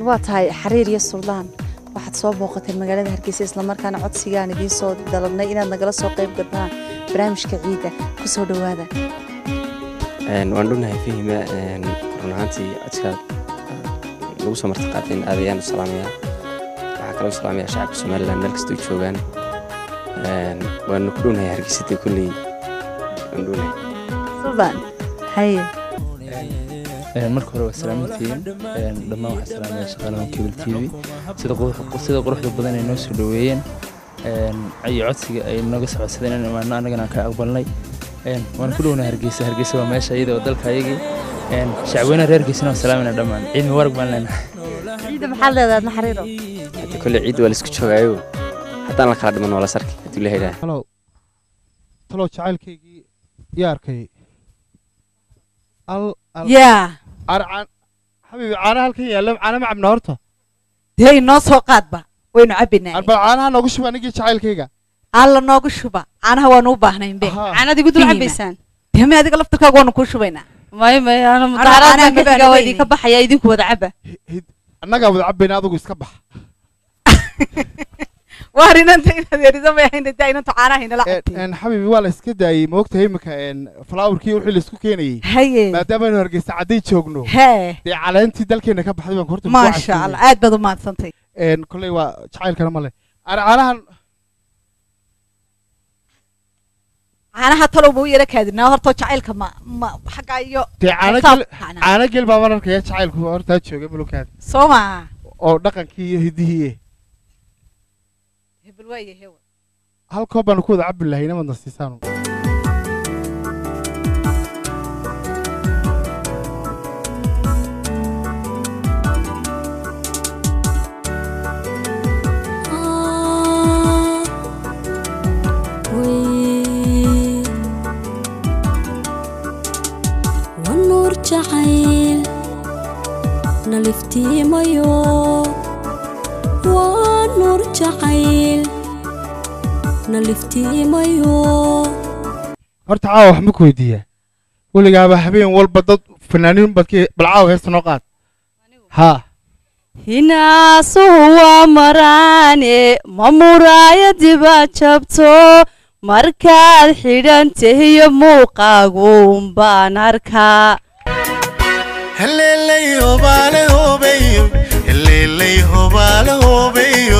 واتهاي حرير يا سلطان waxaad soo booqatay magaalada Hargeysa isla markaana codsigaan idin soo dalabnay inaad nagala soo qayb gashaan barnaamijka ciida ku soo dhawaada waan dhunahay fihima runaantii codka lagu soo martaqaadeen aadayaan salaamaya waxa kale oo salaamaya shacabka Soomaaliland meel kasta oo joogaan waan ku dhunahay Hargeysa kulli waan dhunahay Sultan haye marka hore waa salaamintiin dhammaan waxa salaamaya shaqaalaha Cable TV sida quruxda badan ay noo soo dhaweeyeen ay codsiga ay naga socodsadeen in maana anagana ka aqbalnay waan ku dhownahay Hargeysa waa meesha iyada oo dalka ayagii shacabweynaha reer Hargeysa salaamina dhammaan ciid mubarak baan leenahay ciid maxaa leedahay naxariiro hadda kulli ciid waa la isku joogaayo haddaan la kala dhiman wala sarki hadii la heedaa talo jacaylkaygii yaarkay yaa arcan حبيبي caanaha halkan yaala caana ma cabna horta deey noo soo qaadba waynu cabinaa arba caanaha noogu shuba anigii jacaylkayga alla noogu shuba caanaha waan u baahnayn be caanada igu dul cabaysaan deema adiga laftarkaaga waan ku shubaynaa may ana mudaharaadka wadi ka baxaya idinku wada caba annaga wada cabayna adigu iska bax waarinanta inaad yariso ma ahayn inta caanaha inala cabtay حبيبي waa la iska daayay ma ogtahay imika flowerkii wixii la isku keenayay haye maadaama aynu Hargeysa caday joogno hee de caleentii dalkeena ka baxday baan horta ma sha Allah aad baad u maadsantay kulay waa jacaylkana ma leh caanahan caanaha talo buu yara kaadinaa horta jacaylka ma xaga iyo caana gel baa mararka jacaylku horta jooga bulkaad Sooma oo dhaqankii iyo hidihii hebel waa yahay hal koob baan ku wada cabbi lahayn ma nasiisano ونور جعيل نلفتي مايو ونور جعيل نلفتي مايو horta caawa wax ma ku weydiiyaa weligaaba habeen walba dad fanaaniin badkii balcaawa heesta noo qaad ha hinaasu waa maraane ma muraayadiba jabto markaad xidhantahiyo muuqaagu baan arkaa helelay hobaale hobeeyo helelay hobaale hobeeyo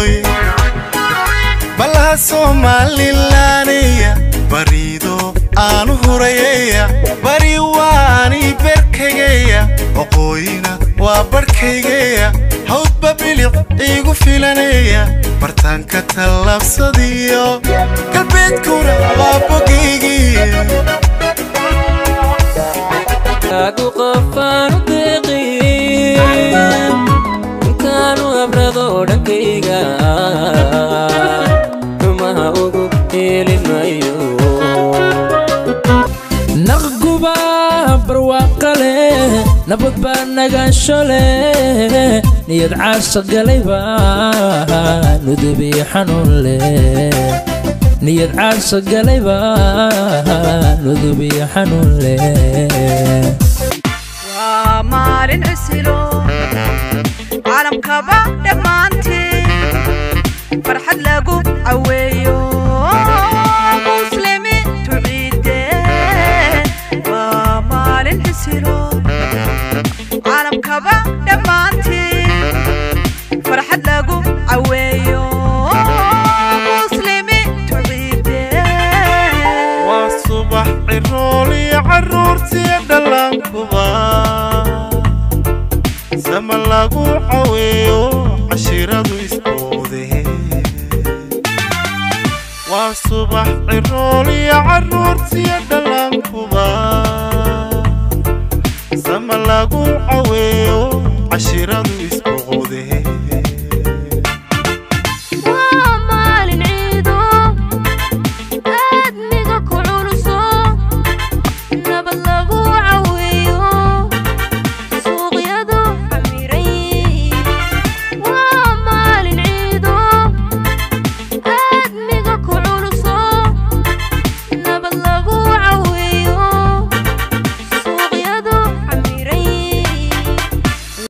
balaha Soomaalilaanaya bariido aanu hurayaya bari waani berkagaya waqooyina waa barkayga hawdba bilic igu filanaya bartaanka talaabsadiyo galbeedkuna waa bogeygiya agu qofaan deeqin kaanu abrado dhankayga rumaha ugu helinayo naqguba barwaaqale nabad baa nagaansho leh niyad caasha galayba nudubi xanuun leh niyad caasha galayba nudubi xanuun leh waa maalin cusilo caalamkaba dhammaantii farxad lagu caweeyo muslimiintu ciide waa maalin cusilo caalamkaba dhammaantii farxad lagu caweeyo muslimiintu ciide waa subax cirooli caruurtii dhallaankuba sama lagu caweeyo cashiradu isboodee waa subax cirooli caruurtii dhallaankuba sama lagu caweeyo cashiradu